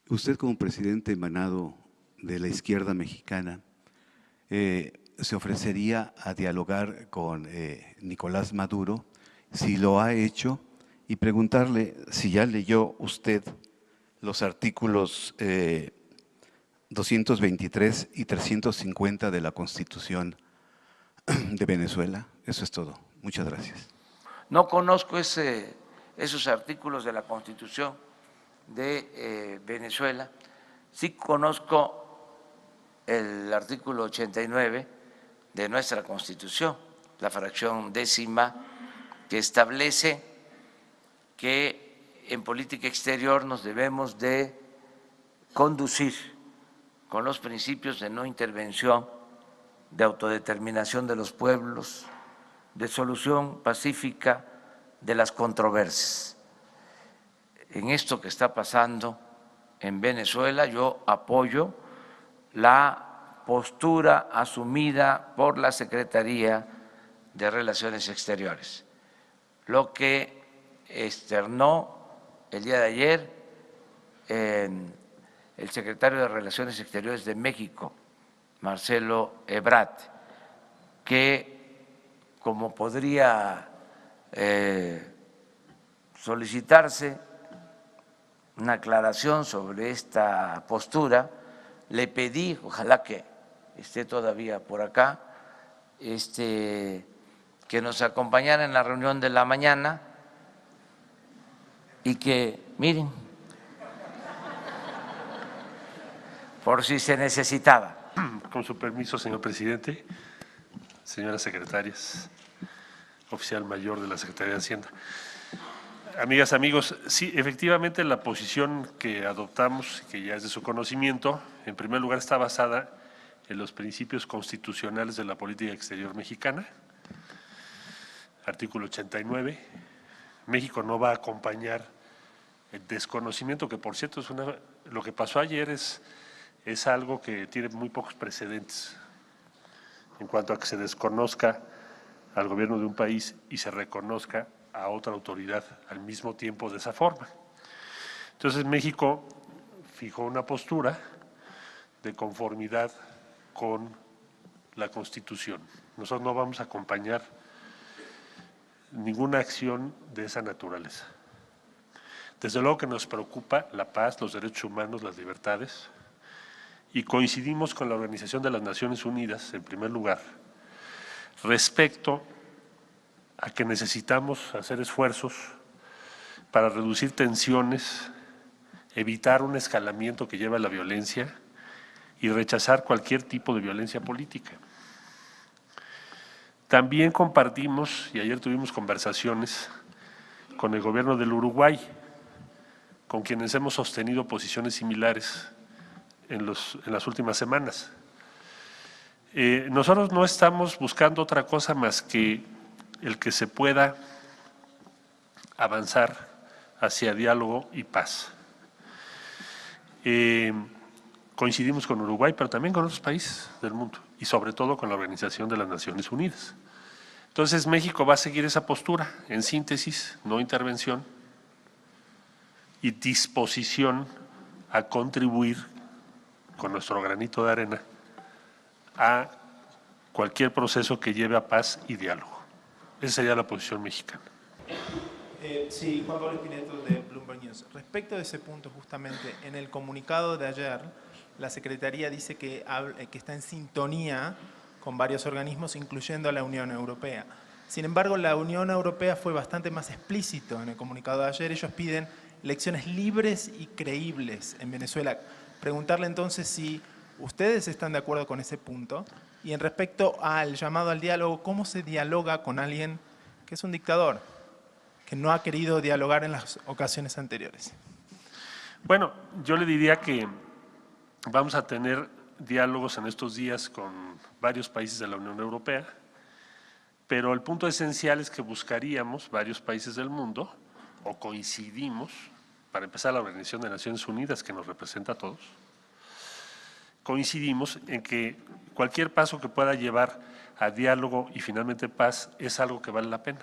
usted como presidente emanado de la izquierda mexicana, ¿se ofrecería a dialogar con Nicolás Maduro? Si lo ha hecho, y preguntarle si ya leyó usted los artículos 223 y 350 de la Constitución de Venezuela. Eso es todo. Muchas gracias. No conozco esos artículos de la Constitución de Venezuela. Sí conozco el artículo 89 de nuestra Constitución, la fracción 10ª, que establece que en política exterior nos debemos de conducir con los principios de no intervención, de autodeterminación de los pueblos, de solución pacífica de las controversias. En esto que está pasando en Venezuela, yo apoyo la postura asumida por la Secretaría de Relaciones Exteriores. Lo que externó el día de ayer el secretario de Relaciones Exteriores de México, Marcelo Ebrard, que como podría solicitarse una aclaración sobre esta postura, le pedí, ojalá que esté todavía por acá, que nos acompañara en la reunión de la mañana y que, miren, por si se necesitaba. Con su permiso, señor presidente, señoras secretarias, oficial mayor de la Secretaría de Hacienda. Amigas, amigos, sí, efectivamente la posición que adoptamos, que ya es de su conocimiento, en primer lugar está basada en los principios constitucionales de la política exterior mexicana. Artículo 89. México no va a acompañar el desconocimiento, que por cierto lo que pasó ayer es algo que tiene muy pocos precedentes en cuanto a que se desconozca al gobierno de un país y se reconozca a otra autoridad al mismo tiempo de esa forma. Entonces México fijó una postura de conformidad con la Constitución. Nosotros no vamos a acompañar ninguna acción de esa naturaleza. Desde luego que nos preocupa la paz, los derechos humanos, las libertades, y coincidimos con la Organización de las Naciones Unidas, en primer lugar, respecto a que necesitamos hacer esfuerzos para reducir tensiones, evitar un escalamiento que lleva a la violencia y rechazar cualquier tipo de violencia política. También compartimos, y ayer tuvimos conversaciones con el gobierno del Uruguay, con quienes hemos sostenido posiciones similares en las últimas semanas. Nosotros no estamos buscando otra cosa más que el que se pueda avanzar hacia diálogo y paz. Coincidimos con Uruguay, pero también con otros países del mundo y sobre todo con la Organización de las Naciones Unidas. Entonces México va a seguir esa postura, en síntesis, no intervención y disposición a contribuir con nuestro granito de arena a cualquier proceso que lleve a paz y diálogo. Esa sería la posición mexicana. Sí, Juan Pablo Espineto de Bloomberg News. Respecto de ese punto, justamente, en el comunicado de ayer, la Secretaría dice que está en sintonía con varios organismos, incluyendo a la Unión Europea. Sin embargo, la Unión Europea fue bastante más explícito en el comunicado de ayer. Ellos piden elecciones libres y creíbles en Venezuela. Preguntarle entonces si ustedes están de acuerdo con ese punto. Y en respecto al llamado al diálogo, ¿cómo se dialoga con alguien que es un dictador, que no ha querido dialogar en las ocasiones anteriores? Bueno, yo le diría que vamos a tener diálogos en estos días con varios países de la Unión Europea, pero el punto esencial es que buscaríamos varios países del mundo, o coincidimos, para empezar la Organización de Naciones Unidas, que nos representa a todos, coincidimos en que cualquier paso que pueda llevar a diálogo y finalmente paz es algo que vale la pena.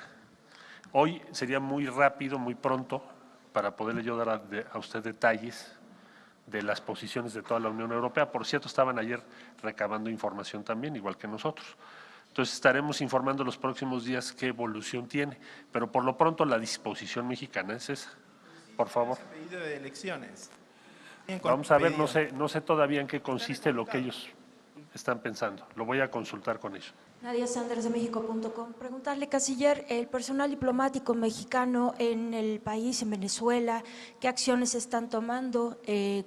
Hoy sería muy rápido, muy pronto para poderle yo dar a usted detalles de las posiciones de toda la Unión Europea. Por cierto, estaban ayer recabando información también, igual que nosotros. Entonces estaremos informando los próximos días qué evolución tiene, pero por lo pronto la disposición mexicana es esa. Por favor. Pedido de elecciones. Vamos a ver, no sé todavía en qué consiste lo que ellos están pensando. Lo voy a consultar con ellos. Nadia Sanders de México.com. Preguntarle, canciller, el personal diplomático mexicano en el país, en Venezuela, ¿qué acciones están tomando?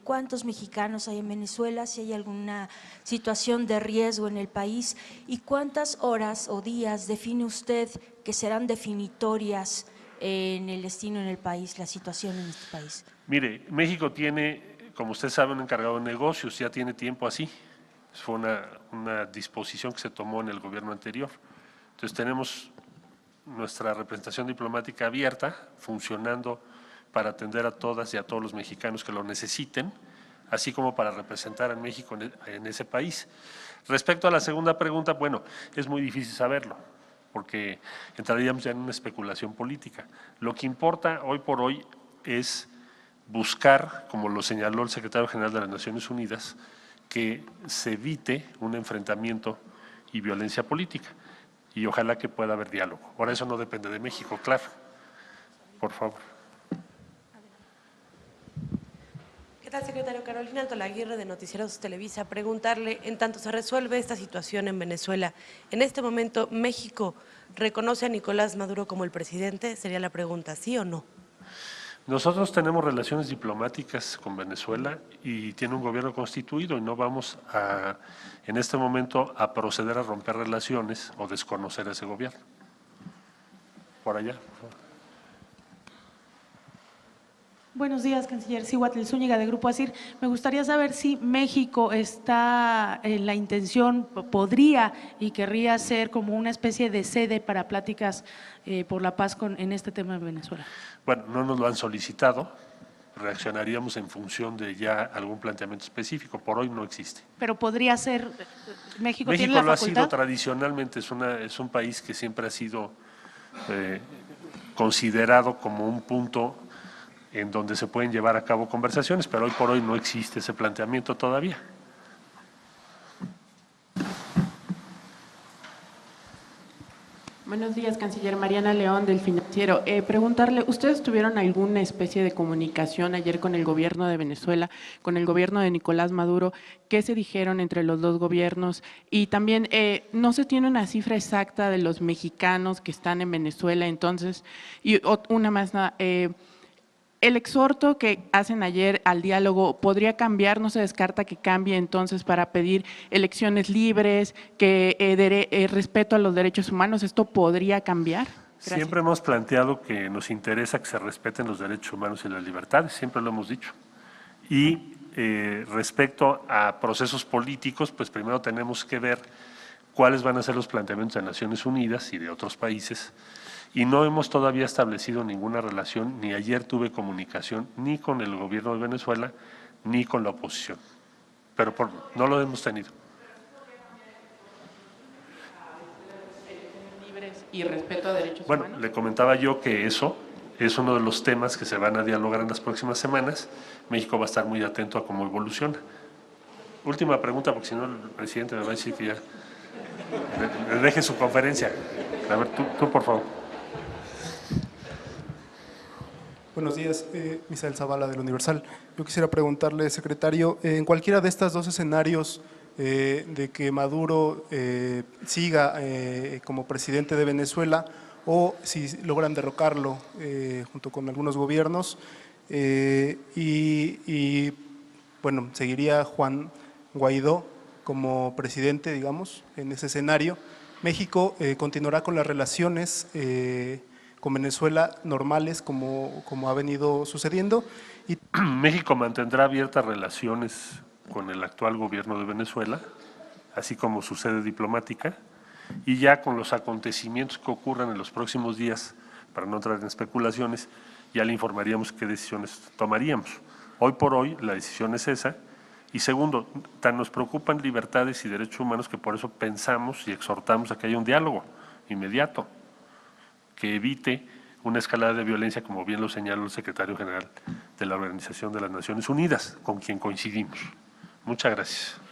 ¿Cuántos mexicanos hay en Venezuela? Si hay alguna situación de riesgo en el país. ¿Y cuántas horas o días define usted que serán definitorias en el destino en el país, la situación en este país? Mire, México tiene, como usted sabe, un encargado de negocios, ya tiene tiempo así. Fue una disposición que se tomó en el gobierno anterior. Entonces tenemos nuestra representación diplomática abierta, funcionando para atender a todas y a todos los mexicanos que lo necesiten, así como para representar a México en ese país. Respecto a la segunda pregunta, bueno, es muy difícil saberlo, porque entraríamos ya en una especulación política. Lo que importa hoy por hoy es buscar, como lo señaló el secretario general de las Naciones Unidas, que se evite un enfrentamiento y violencia política. Y ojalá que pueda haber diálogo. Ahora eso no depende de México, claro. Por favor. ¿Qué tal, secretario? Carolina Altolaguirre, de Noticieros Televisa. Preguntarle, en tanto se resuelve esta situación en Venezuela, ¿en este momento México reconoce a Nicolás Maduro como el presidente? Sería la pregunta, ¿sí o no? Nosotros tenemos relaciones diplomáticas con Venezuela y tiene un gobierno constituido y no vamos en este momento a proceder a romper relaciones o desconocer a ese gobierno. Por allá, por favor. Buenos días, canciller. Cihuatl Zúñiga, de Grupo ASIR. Me gustaría saber si México está en la intención, podría y querría ser como una especie de sede para pláticas por la paz en este tema de Venezuela. Bueno, no nos lo han solicitado, reaccionaríamos en función de ya algún planteamiento específico, por hoy no existe. Pero podría ser, México tiene México la lo ha facultad. sido tradicionalmente, es un país que siempre ha sido considerado como un punto en donde se pueden llevar a cabo conversaciones, pero hoy por hoy no existe ese planteamiento todavía. Buenos días, canciller. Mariana León, del Financiero. Preguntarle, ¿ustedes tuvieron alguna especie de comunicación ayer con el gobierno de Venezuela, con el gobierno de Nicolás Maduro? ¿Qué se dijeron entre los dos gobiernos? Y también, no se tiene una cifra exacta de los mexicanos que están en Venezuela, entonces, y una más nada, el exhorto que hacen ayer al diálogo, ¿podría cambiar? ¿No se descarta que cambie entonces para pedir elecciones libres, que respeto a los derechos humanos? ¿Esto podría cambiar? Gracias. Siempre hemos planteado que nos interesa que se respeten los derechos humanos y las libertades, siempre lo hemos dicho. Y respecto a procesos políticos, pues primero tenemos que ver cuáles van a ser los planteamientos de Naciones Unidas y de otros países. Y no hemos todavía establecido ninguna relación, ni ayer tuve comunicación ni con el gobierno de Venezuela, ni con la oposición. Pero no lo hemos tenido. Libres y respeto a derechos bueno, humanos. Le comentaba yo que eso es uno de los temas que se van a dialogar en las próximas semanas. México va a estar muy atento a cómo evoluciona. Última pregunta, porque si no el presidente me va a decir que ya le deje su conferencia. A ver, tú por favor. Buenos días, Misael Zavala del Universal. Yo quisiera preguntarle, secretario, en cualquiera de estos dos escenarios de que Maduro siga como presidente de Venezuela o si logran derrocarlo junto con algunos gobiernos y bueno, seguiría Juan Guaidó como presidente, digamos, en ese escenario, México continuará con las relaciones con Venezuela normales como ha venido sucediendo. Y México mantendrá abiertas relaciones con el actual gobierno de Venezuela, así como su sede diplomática, y ya con los acontecimientos que ocurran en los próximos días, para no entrar en especulaciones, ya le informaríamos qué decisiones tomaríamos. Hoy por hoy la decisión es esa, y segundo, tan nos preocupan libertades y derechos humanos que por eso pensamos y exhortamos a que haya un diálogo inmediato, que evite una escalada de violencia, como bien lo señaló el secretario general de la Organización de las Naciones Unidas, con quien coincidimos. Muchas gracias.